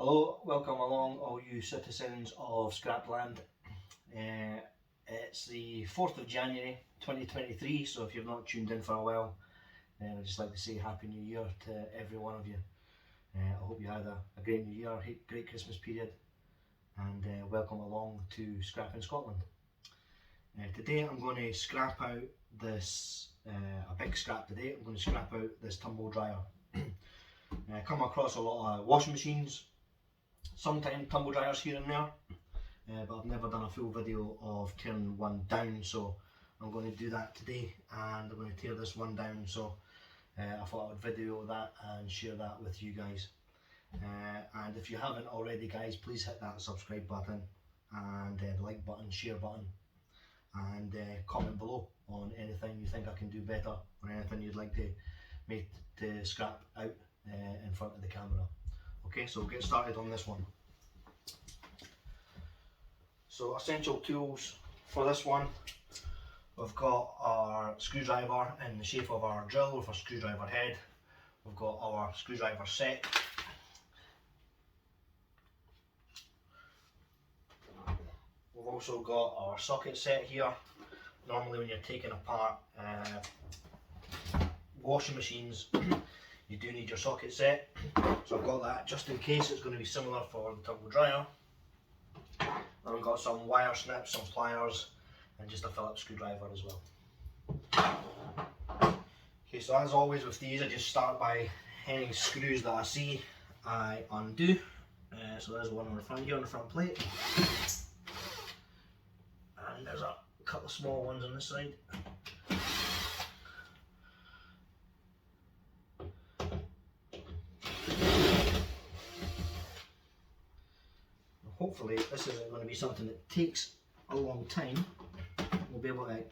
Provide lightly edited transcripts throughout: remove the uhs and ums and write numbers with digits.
Hello, welcome along all you citizens of Scrapland. It's the 4th of January 2023, so if you've not tuned in for a while, I'd just like to say Happy New Year to every one of you. I hope you had a great New Year, great Christmas period, and welcome along to Scrap in Scotland. Today I'm going to scrap out this, a big scrap today. I'm going to scrap out this tumble dryer. I come across a lot of washing machines, sometimes tumble dryers here and there, but I've never done a full video of tearing one down, so I'm going to do that today, and I'm going to tear this one down. So I thought I would video that and share that with you guys. And if you haven't already, guys, please hit that subscribe button and the like button, share button, and comment below on anything you think I can do better or anything you'd like to make to scrap out in front of the camera. Okay, so we'll get started on this one. So essential tools for this one, we've got our screwdriver in the shape of our drill with a screwdriver head. We've got our screwdriver set. We've also got our socket set here. Normally when you're taking apart washing machines, you do need your socket set. So I've got that just in case it's going to be similar for the tumble dryer. And we've got some wire snips, some pliers, and just a Phillips screwdriver as well. Okay, so as always with these, I just start by any screws that I see, I undo. So there's one on the front here on the front plate. And there's a couple of small ones on this side. Hopefully this isn't going to be something that takes a long time. We'll be able to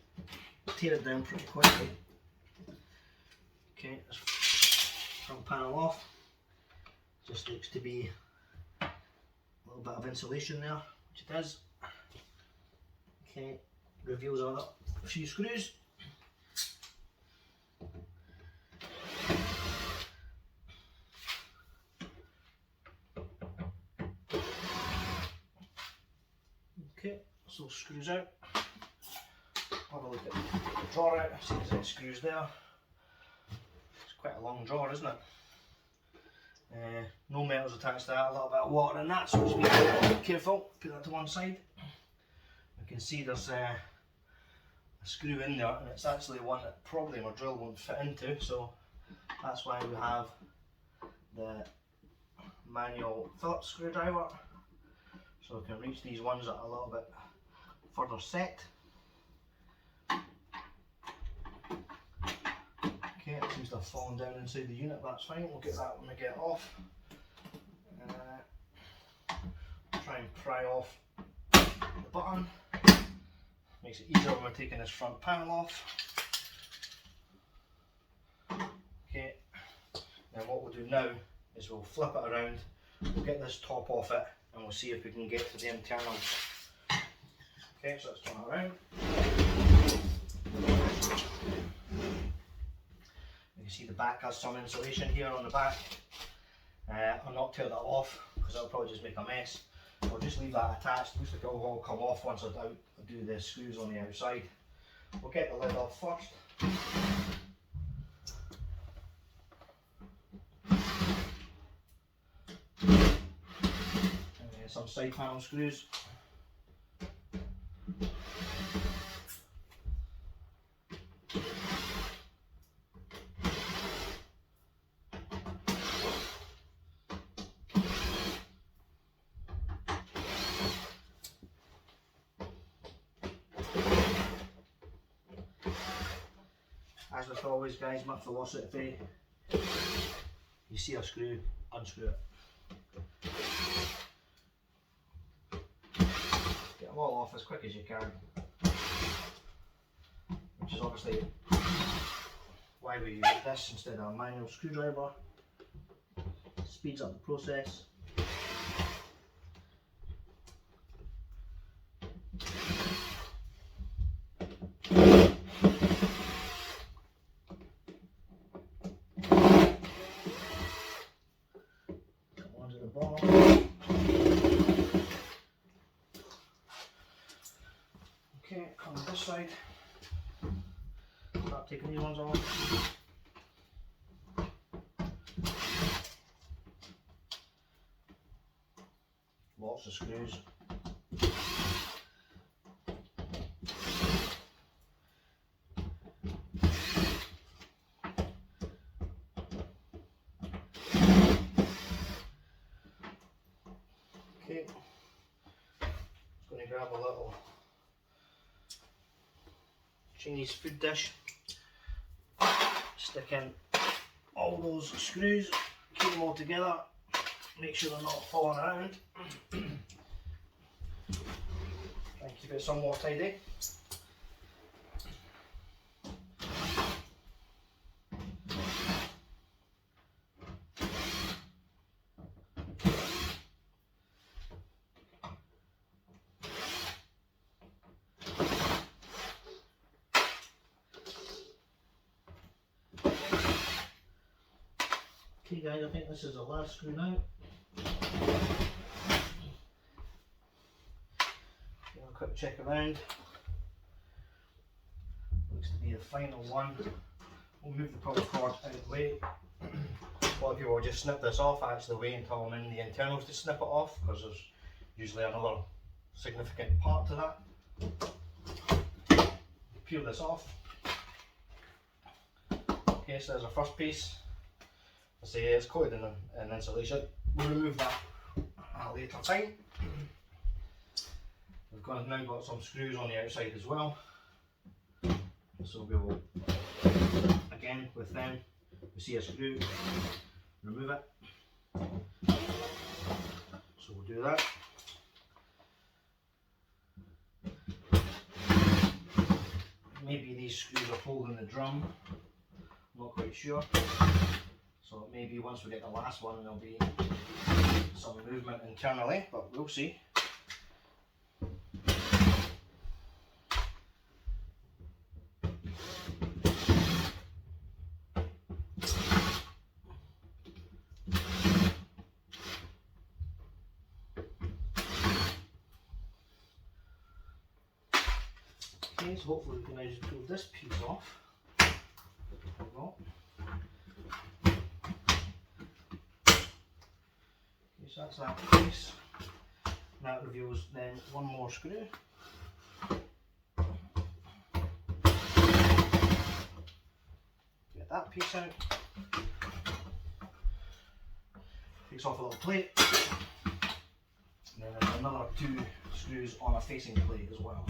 tear it down pretty quickly. Okay, this front panel off. Just looks to be a little bit of insulation there, which it is. Okay, reveals a few screws. Okay, so screws out. Have a look at the drawer out, see there's any screws there. It's quite a long drawer, isn't it? No metals attached to that, a little bit of water in that, so just be careful, put that to one side. You can see there's a screw in there, and it's actually one that probably my drill won't fit into, so that's why we have the manual Phillips screwdriver. So we can reach these ones that are a little bit further set. Okay, it seems to have fallen down inside the unit, that's fine, we'll get that when we get off. Try and pry off the button. Makes it easier when we're taking this front panel off. Okay, then what we'll do now is we'll flip it around, we'll get this top off it, and we'll see if we can get to the internals. Okay, so let's turn it around. You can see the back has some insulation here on the back. I'll not tear that off because that'll probably just make a mess. So I'll just leave that attached. Looks like it'll all come off once I do the screws on the outside. We'll get the lid off first. Some side panel screws. As with always, guys, my philosophy, you see a screw, unscrew it. Get them all off as quick as you can, which is obviously why we use this instead of a manual screwdriver. Speeds up the process. Come onto the bottom. side. Start taking these ones off. Lots of screws. Okay, just going to grab a little Chinese food dish, stick in all those screws, keep them all together, make sure they're not falling around, try and keep it somewhat tidy. Okay guys, I think this is the last screw now. Give a quick check around. Looks to be the final one. We'll move the pull cord out of the way. A lot of people will just snip this off, actually wait until I'm in the internals to snip it off, because there's usually another significant part to that. Peel this off. Okay, so there's our first piece. I say it's coated in insulation. We'll remove that at a later time. We've now got some screws on the outside as well. So we will, again with them, we see a screw, remove it. So we'll do that. Maybe these screws are holding the drum, I'm not quite sure. So maybe once we get the last one there'll be some movement internally, but we'll see. Okay, so hopefully we can now just pull this piece off. There we go. So that's that piece. That reveals then one more screw. Get that piece out. Takes off a little plate. And then there's another two screws on a facing plate as well.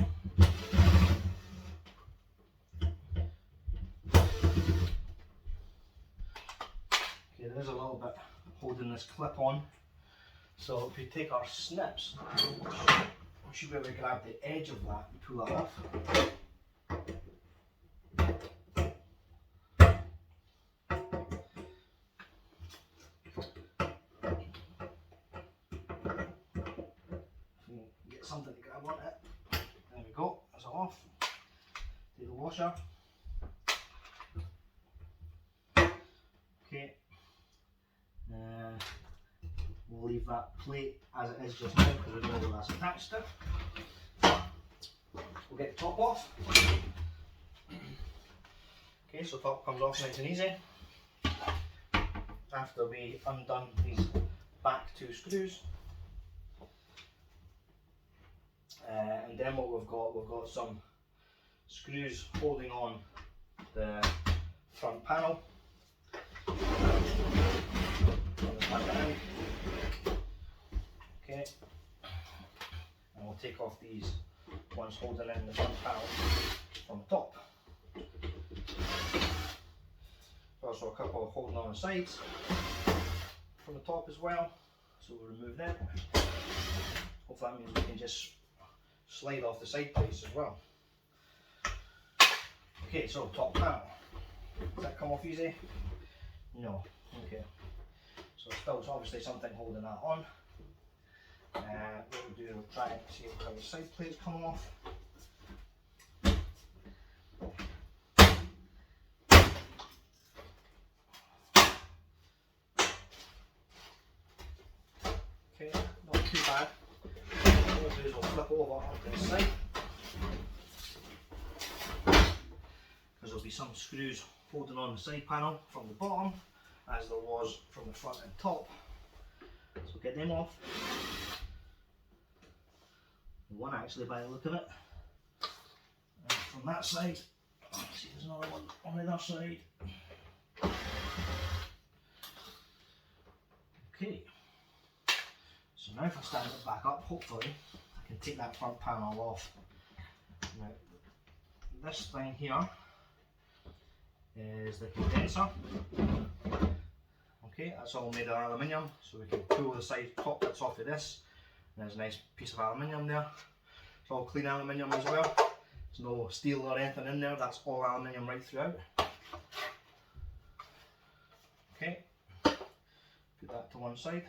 Okay, there is a little bit holding this clip on. So if we take our snips, we should be able to grab the edge of that and pull that off. Get something to grab on it. There we go, that's it off. Take the washer. Okay. We'll leave that plate as it is just now because we don't know what that's attached to. We'll get the top off. Okay, so top comes off nice and easy. After we undone these back two screws. And then what we've got some screws holding on the front panel. Okay, and we'll take off these ones holding in the front panel from the top. Also a couple holding on the sides from the top as well, so we'll remove them. Hopefully that means we can just slide off the side plates as well. Okay, so top panel. Does that come off easy? No. Okay. So still obviously something holding that on. What we'll do, we'll try and see how the side plates come off. Okay, not too bad. What we'll do is we'll flip over onto the side. because there'll be some screws holding on the side panel from the bottom as there was from the front and top. So get them off. One actually by the look of it. And from that side, let's see, there's another one on the other side. Okay, so now if I stand it back up, hopefully I can take that front panel off. Now, this thing here is the condenser. Okay, that's all made of aluminium, so we can pull the side top bits off of this. And there's a nice piece of aluminium there. It's all clean aluminium as well. There's no steel or anything in there, that's all aluminium right throughout. Okay, put that to one side.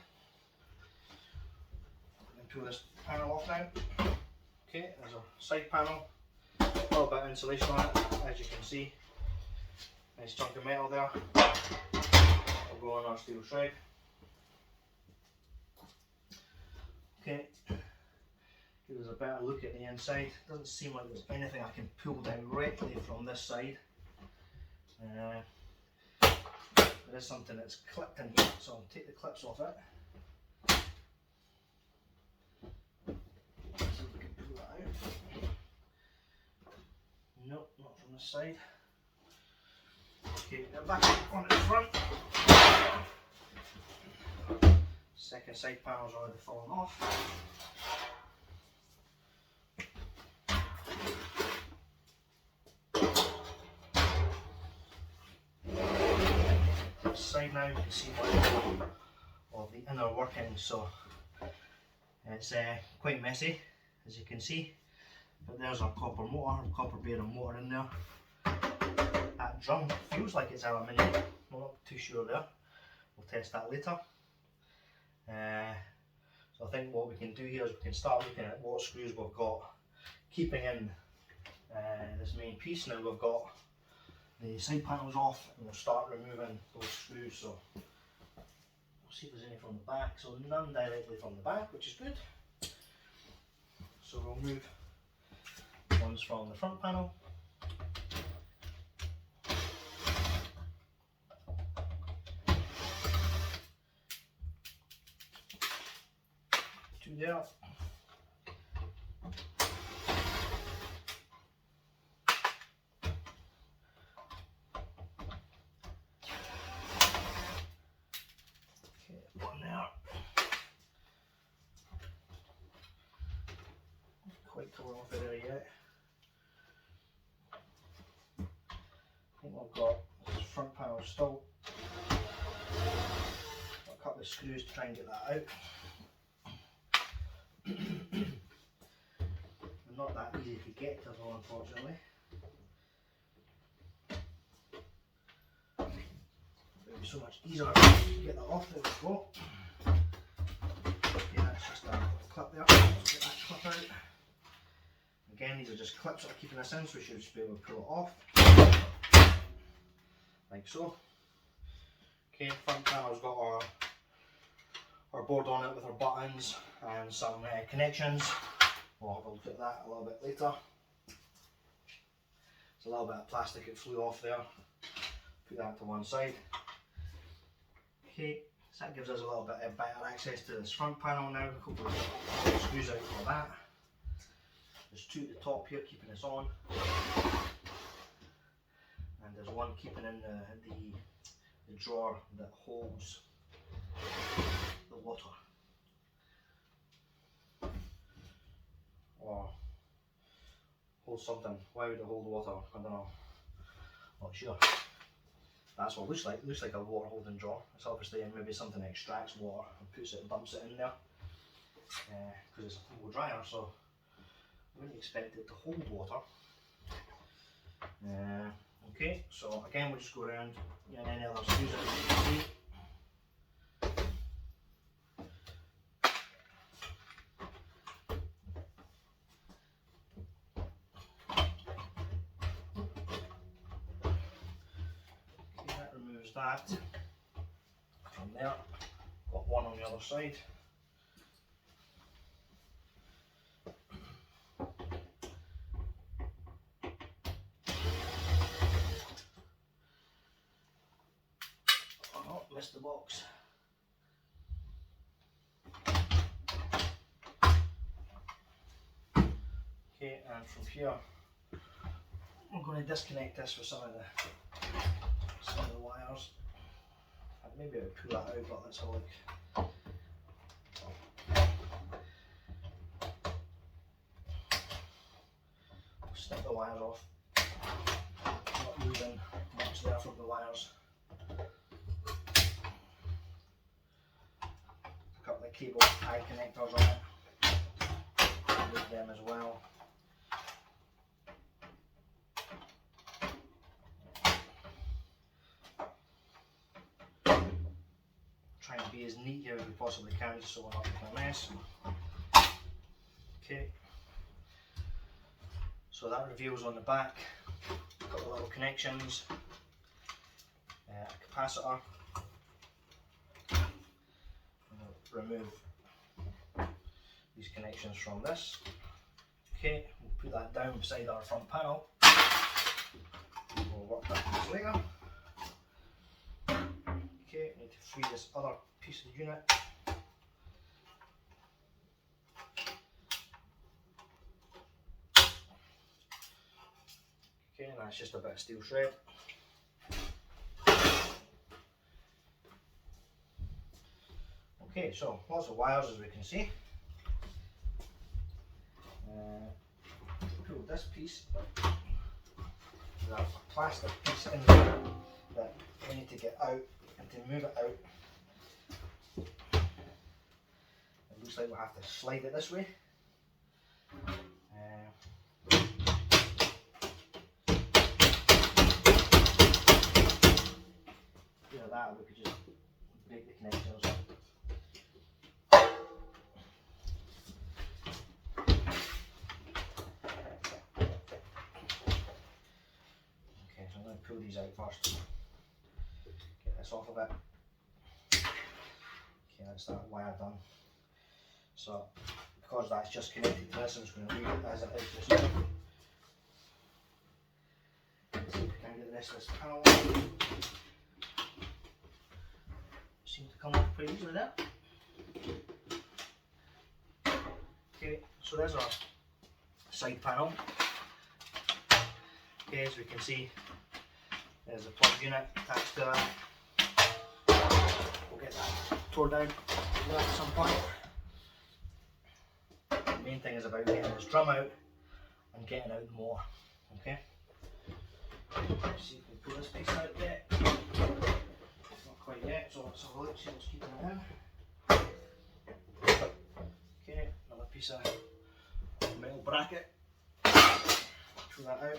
And pull this panel off now. Okay, there's a side panel. A little bit of insulation on it, as you can see. Nice chunk of metal there. Will go on our steel shroud. Okay, give us a better look at the inside. Doesn't seem like there's anything I can pull directly from this side. There is something that's clipped in here, so I'll take the clips off it. See if we can pull that out. Nope, not from this side. Okay, now back on the front. Second side panel's already fallen off. This side now, you can see one of the inner workings, so it's quite messy, as you can see. But there's our copper motor, copper bearing motor in there. That drum feels like it's aluminium, I'm not too sure there. We'll test that later. So I think what we can do here is we can start looking at what screws we've got keeping in this main piece. Now we've got the side panels off and we'll start removing those screws. So we'll see if there's any from the back. So none directly from the back, which is good. So we'll move ones from the front panel. Two there. Okay, one there. Not quite coming off of there yet. I think I've got this front panel still. Got a couple of screws to try and get that out. Not that easy to get to though, unfortunately. It would be so much easier to get that off. There we go. Yeah, that's just a clip there. Let's get that clip out. Again, these are just clips that are keeping this in, so we should just be able to pull it off. Like so. Okay, front panel's got our board on it with our buttons and some connections. We'll have a look at that a little bit later. There's a little bit of plastic that flew off there. Put that to one side. Okay, so that gives us a little bit of better access to this front panel now. A couple of screws out for that. There's two at the top here keeping us on. And there's one keeping in the drawer that holds the water. Or hold something. Why would it hold water? I don't know. Not sure. That's what it looks like. It looks like a water holding drawer. It's obviously maybe something that extracts water and puts it, dumps it in there. Because it's a tumble dryer, so I wouldn't expect it to hold water. Okay, so again we'll just go around and any other screws that you can see. That from there, got one on the other side. the box. Okay, and from here I'm going to disconnect this with some of the wires. Maybe I would pull that out, but let's have a look. Snip the wires off. Not losing much there from the wires. A couple of cable tie connectors on it. Remove them as well. Try and be as neat here as we possibly can, just so we're not making a mess. Okay. So that reveals on the back a couple of little connections, a capacitor. Remove these connections from this. Okay, we'll put that down beside our front panel. We'll work that piece later. Okay, need to free this other piece of the unit. Okay, and that's just a bit of steel shred. Okay, so lots of wires as we can see. Pull this piece. There's a plastic piece in there that we need to get out, and to move it out, it looks like we'll have to slide it this way. Either that, or we could just break the connections. Pull these out first. Get this off of it. Okay, that's that wire done. So, because that's just connected to this, I'm just going to leave it as it is just now. Let's see if we can get the rest of this panel. Seems to come off pretty easily there. Okay, so there's our side panel. Okay, as we can see, there's a plug unit attached to that. We'll get that tore down at some point. The main thing is about getting this drum out and getting out more. Okay. Let's see if we can pull this piece out yet. Not quite yet, so let's have a look, see what's keeping it in. Okay, another piece of metal bracket. Pull that out.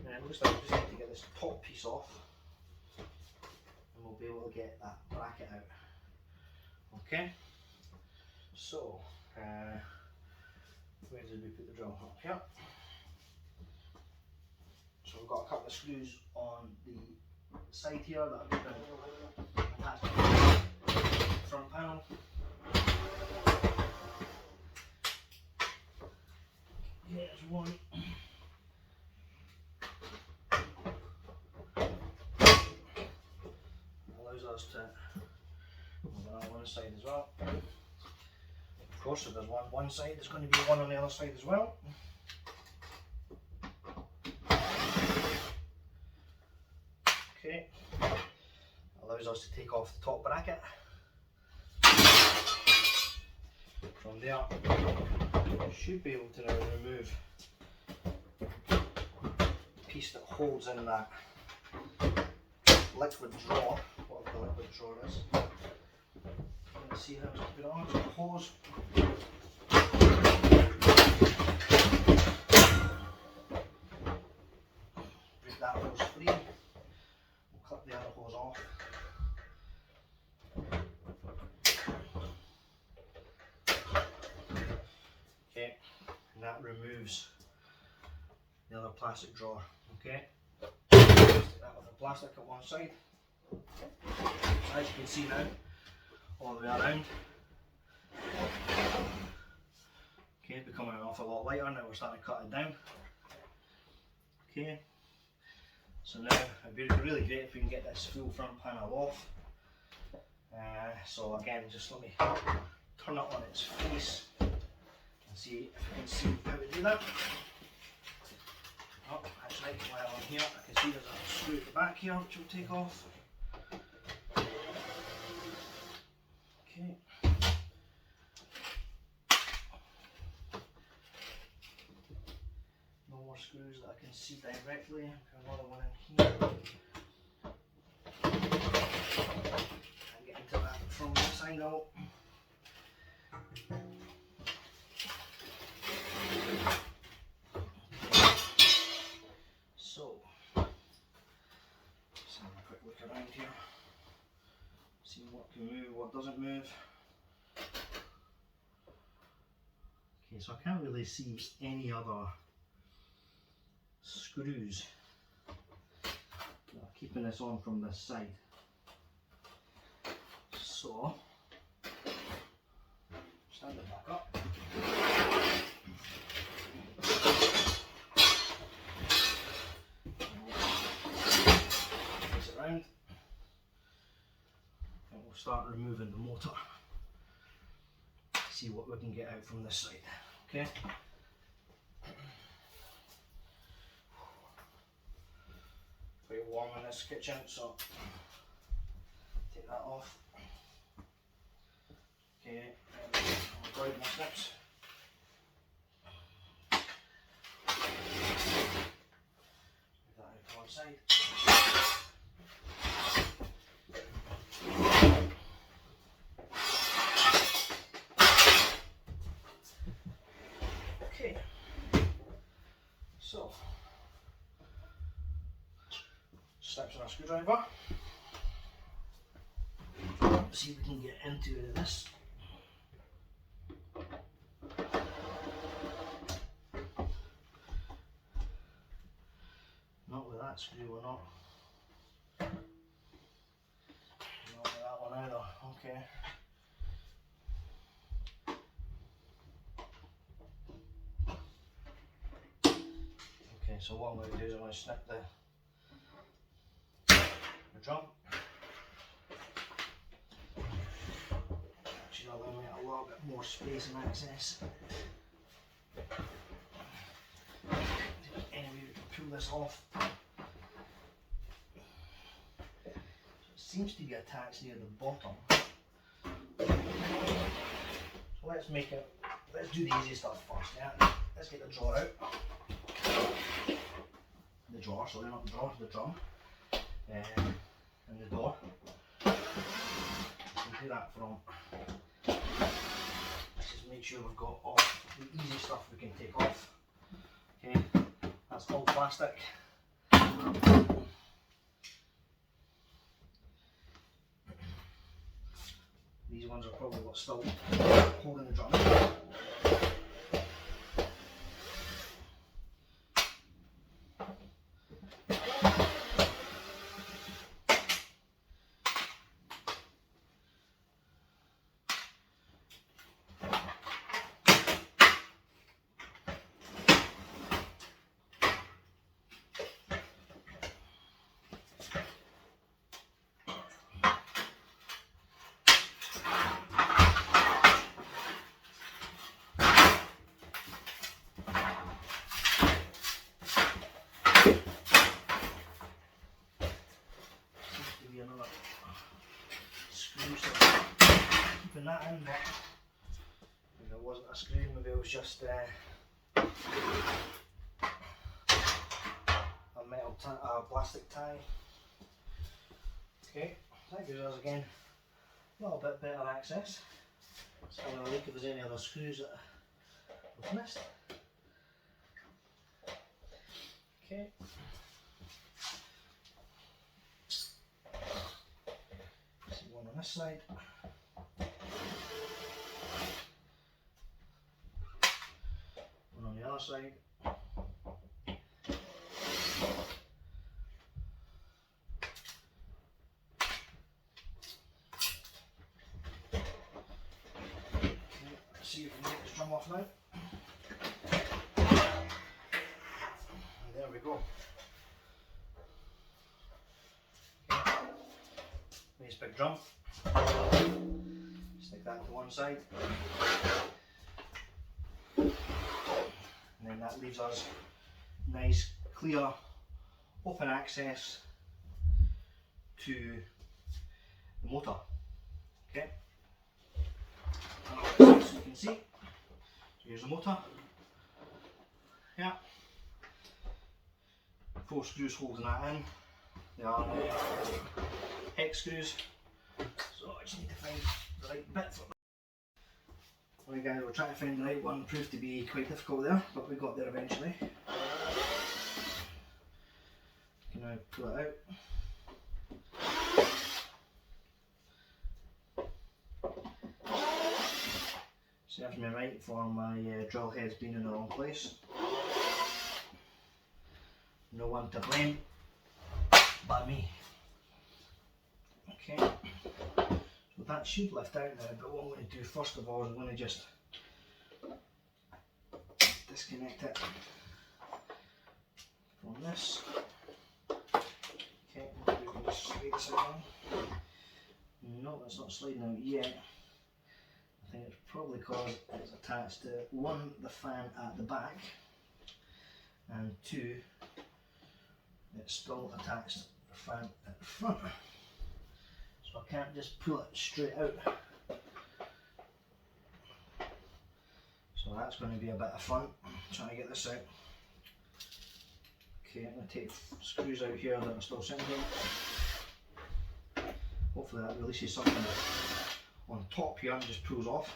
It looks like we just need to get this top piece off, and we'll be able to get that bracket out. Okay, so where did we put the drum? Up here. So we've got a couple of screws on the side here that have been attached to the front panel. Here's one. Us to move it on one side as well. Of course, if there's one side, there's going to be one on the other side as well. Okay, allows us to take off the top bracket. From there, should be able to now remove the piece that holds in that liquid drawer. What the liquid drawer is. Let's see how to put it on. It's a hose. Break that hose free. We'll clip the other hose off. Okay, and that removes the other plastic drawer. Okay, stick that with the plastic at one side. As you can see now, all the way around. Okay, it's becoming an awful lot lighter now. We're starting to cut it down. Okay, So now it'd be really great if we can get this full front panel off. So again, just let me turn it on its face and see if I can see how to do that. Oh, actually, while I'm here, I can see there's a screw at the back here which will take off. Okay. No more screws that I can see directly. Got another one in here. Can't get into that from this side out. So, let's have a quick look around here. See what can move, what doesn't move. Okay, so I can't really see any other screws that are keeping this on from this side. So, stand it back up. Place it around. And we'll start removing the motor. See what we can get out from this side. Okay. Pretty warm in this kitchen, so take that off. Okay, I'll avoid my snips. Move that out to one side. Okay, so steps on our screwdriver. See if we can get into this. Not with that screw, we're not. Not with that one either. Okay. Okay, so what I'm going to do is I'm going to snip the drum. Actually, allow me a little bit more space and access. Anyway, we can pull this off. So it seems to be attached near the bottom. So let's make it. Let's do the easy stuff first. Yeah. Let's get the drawer out. The drawer, sorry, not the drawer, the drum. And the door. We'll do that from. Let's just make sure we've got all the easy stuff we can take off. Okay, that's all plastic. These ones are probably what's still holding the drum. Keeping that in, but if it wasn't a screw, maybe it was just a metal plastic tie. Okay, that gives us again a little bit better access. Let's have a look if there's any other screws that we've missed. Okay. See one on this side. One on the other side. Let's see if we can get this drum off now. And there we go. big drum. Stick that to one side. And then that leaves us nice, clear, open access to the motor. Okay. So you can see, here's the motor. Yeah. 4 screws holding that in. They are hex screws. So I just need to find the right bit for that. Right guys, we'll try to find the right one. Proved to be quite difficult there, but we got there eventually. You can now pull it out. Serves me right for my drill heads being in the wrong place. No one to blame but me. Okay, so that should lift out now, but what I'm going to do first of all is I'm going to just disconnect it from this. Okay, we're going to slide this out. No, that's not sliding out yet. I think it's probably because it's attached to 1, the fan at the back, and 2, it's still attached to the fan at the front. So I can't just pull it straight out. So that's going to be a bit of fun trying to get this out. Okay, I'm going to take screws out here that are still sitting here. Hopefully that releases something on top here and just pulls off.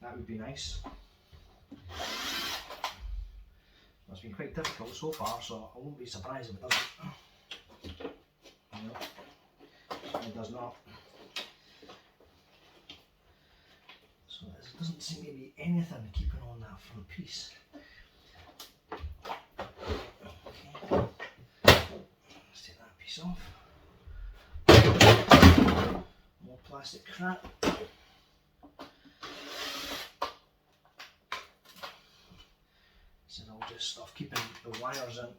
That would be nice. It's been quite difficult so far, so I won't be surprised if it doesn't. No, it does not. So there doesn't seem to be anything keeping on that front piece. Okay, let's take that piece off. More plastic crap. This is all just stuff keeping the wires in.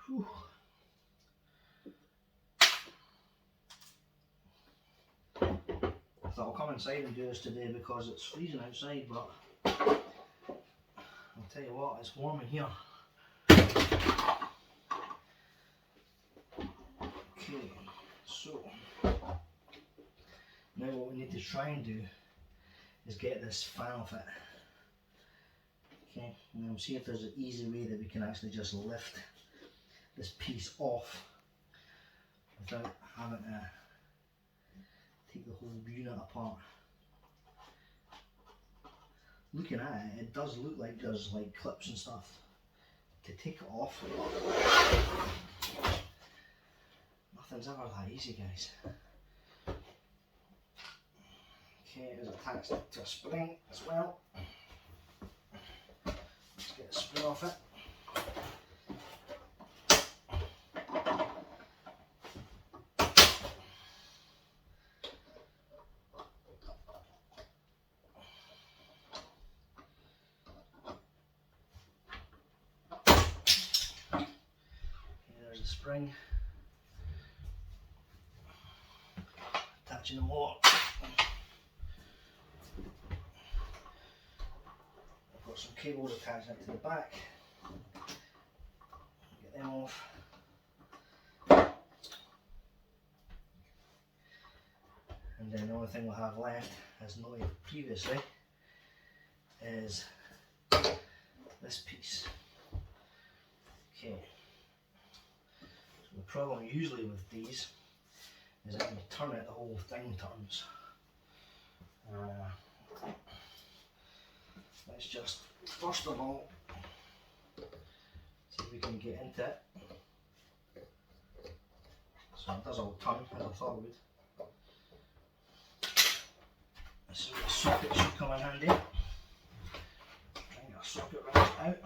Whew. I thought I'll come inside and do this today because it's freezing outside, but I'll tell you what, it's warm in here. Okay, so now what we need to try and do is get this fan off it. Okay, and then we'll see if there's an easy way that we can actually just lift this piece off without having to take the whole unit apart. Looking at it, it does look like there's like clips and stuff to take it off. Nothing's ever that easy, guys. Okay, it is attached to a spring as well. Let's get the spring off it. There's the spring. Attaching them all. I've got some cables attached to the back. Get them off. And then the only thing we'll have left, as noted previously, is this piece. Okay. So the problem usually with these is that when you turn it, the whole thing turns. Let's just, first of all, see if we can get into it. So it does all turn, as I thought it would. So the socket should come in handy. Try and get a socket right out.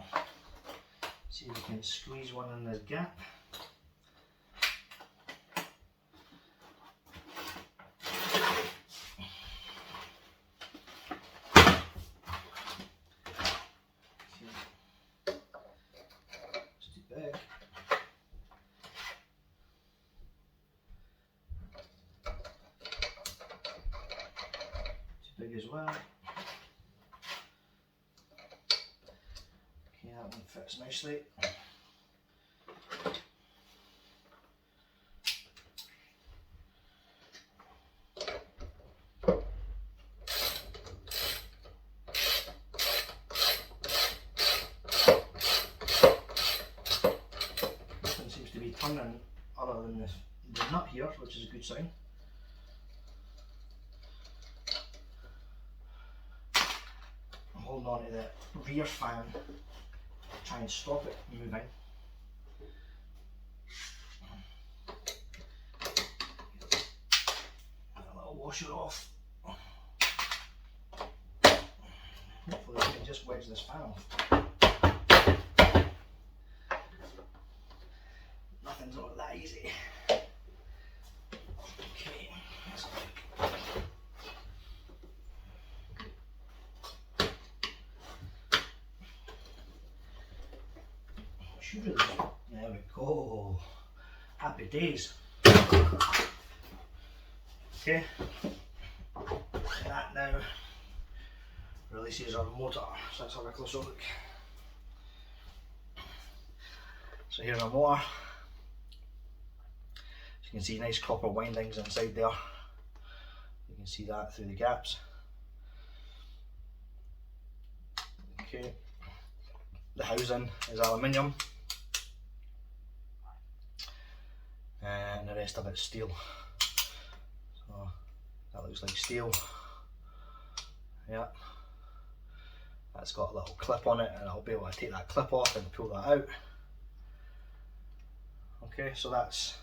See if we can squeeze one in this gap. big as well. Okay, that one fits nicely. Nothing seems to be turning other than the nut here, which is a good sign. I'm holding on to the rear fan to try and stop it moving. A little washer off. Hopefully we can just wedge this fan off. Nothing's not that easy. Okay, let's look. Should really, there we go. Happy days. Okay, that now releases our motor. So let's have a closer look. So here's our motor. As you can see, nice copper windings inside there. You can see that through the gaps. Okay, the housing is aluminium, and the rest of it's steel. So that looks like steel. Yeah, that's got a little clip on it, and I'll be able to take that clip off and pull that out. Okay, so that's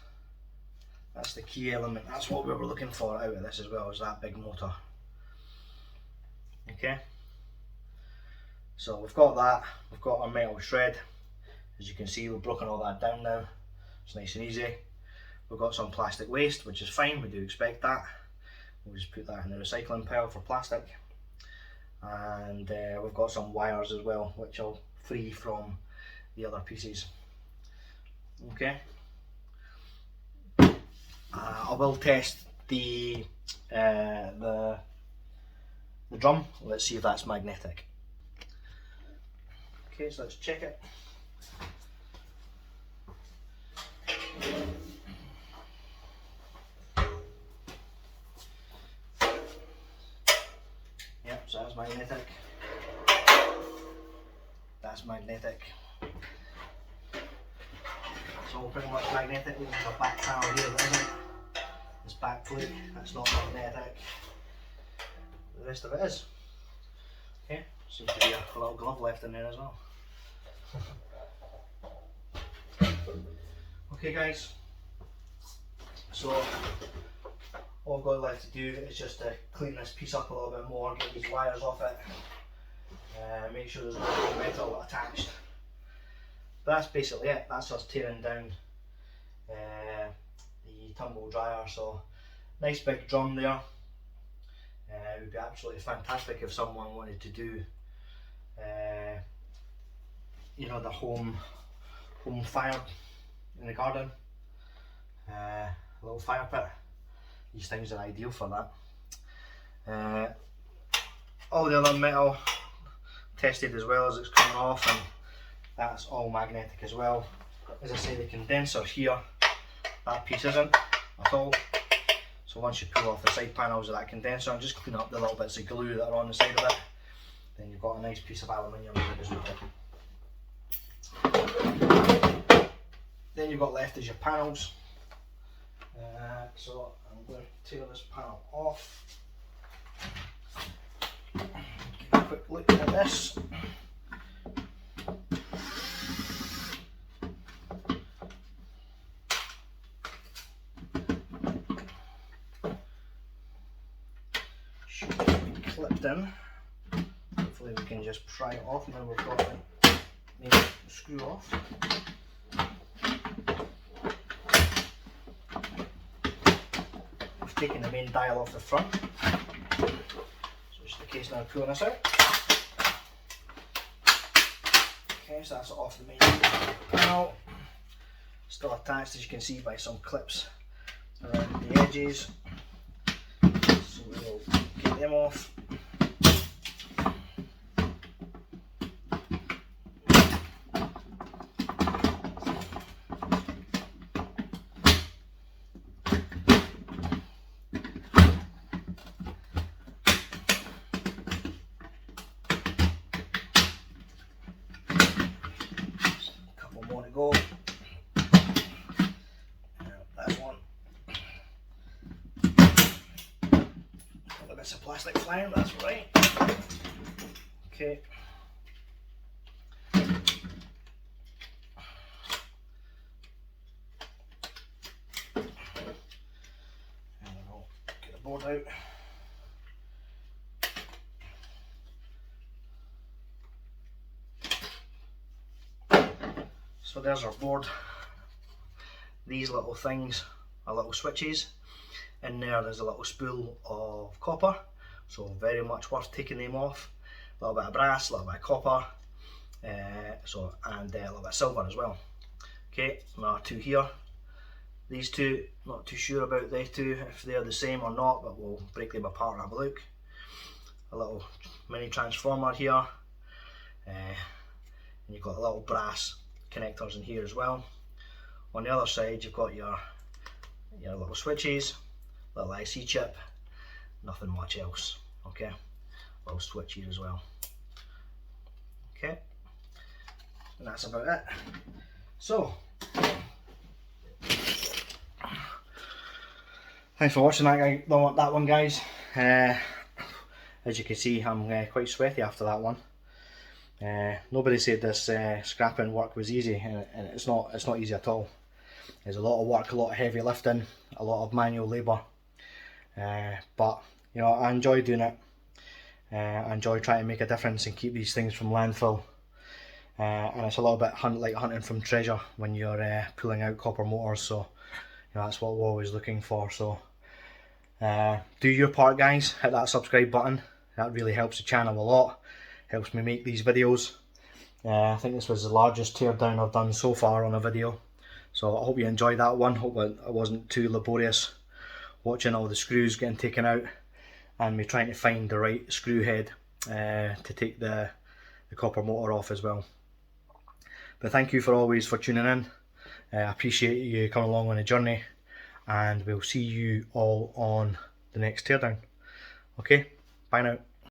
the key element. That's what we were looking for out of this as well, is that big motor. Okay, so we've got that. We've got our metal shred. As you can see, we've broken all that down now. It's nice and easy. We've got some plastic waste, which is fine. We do expect that. We'll just put that in the recycling pile for plastic. And we've got some wires as well, which I'll free from the other pieces. Okay. I will test the drum. Let's see if that's magnetic. Okay, so let's check it. Yep, so that's magnetic. That's magnetic. It's all pretty much magnetic. We have a back panel here that isn't. This back plate, that's not magnetic. The rest of it is. Okay, seems to be a little glove left in there as well. Okay guys, so all I've got left to do is just to clean this piece up a little bit more, get these wires off it, make sure there's no metal attached. But that's basically it. That's us tearing down the tumble dryer. So nice big drum there. It would be absolutely fantastic if someone wanted to do you know, the home fire in the garden, a little fire pit. These things are ideal for that. All the other metal tested as well as it's coming off, and that's all magnetic as well. As I say, the condenser here, that piece isn't at all. So once you pull off the side panels of that condenser and just clean up the little bits of glue that are on the side of it, then you've got a nice piece of aluminium that goes with it. Then you've got left is your panels. So I'm going to tear this panel off. Get a quick look at this. Should be clipped in. Hopefully we can just pry it off now we've got the main screw off. We've taken the main dial off the front, so it's the case now of pulling this out. Okay, so that's off the main panel. Still attached, as you can see, by some clips around the edges. So we'll get them off. bits of plastic flying, that's right. Okay. And I'll get the board out. So there's our board. These little things are little switches. In there's a little spool of copper, so very much worth taking them off. A little bit of brass, a little bit of copper, and a little bit of silver as well. Okay, there are two here. These two, not too sure about they two, if they're the same or not, but we'll break them apart and have a look. A little mini transformer here, and you've got a little brass connectors in here as well. On the other side you've got your little switches, little IC chip, nothing much else. Okay, little switch here as well. Okay, and that's about it. So thanks for watching that one, guys. As you can see, I'm quite sweaty after that one. Nobody said this scrapping work was easy, and it's not easy at all. There's a lot of work, a lot of heavy lifting, a lot of manual labour, but you know, I enjoy doing it. I enjoy trying to make a difference and keep these things from landfill, and it's a little bit like hunting from treasure when you're pulling out copper motors, so you know, that's what we're always looking for. So do your part, guys. Hit that subscribe button, that really helps the channel a lot, helps me make these videos. I think this was the largest teardown I've done so far on a video, so I hope you enjoyed that one. Hope it wasn't too laborious watching all the screws getting taken out and me trying to find the right screw head to take the copper motor off as well. But thank you always for tuning in. I appreciate you coming along on the journey, and we'll see you all on the next teardown. Okay, bye now.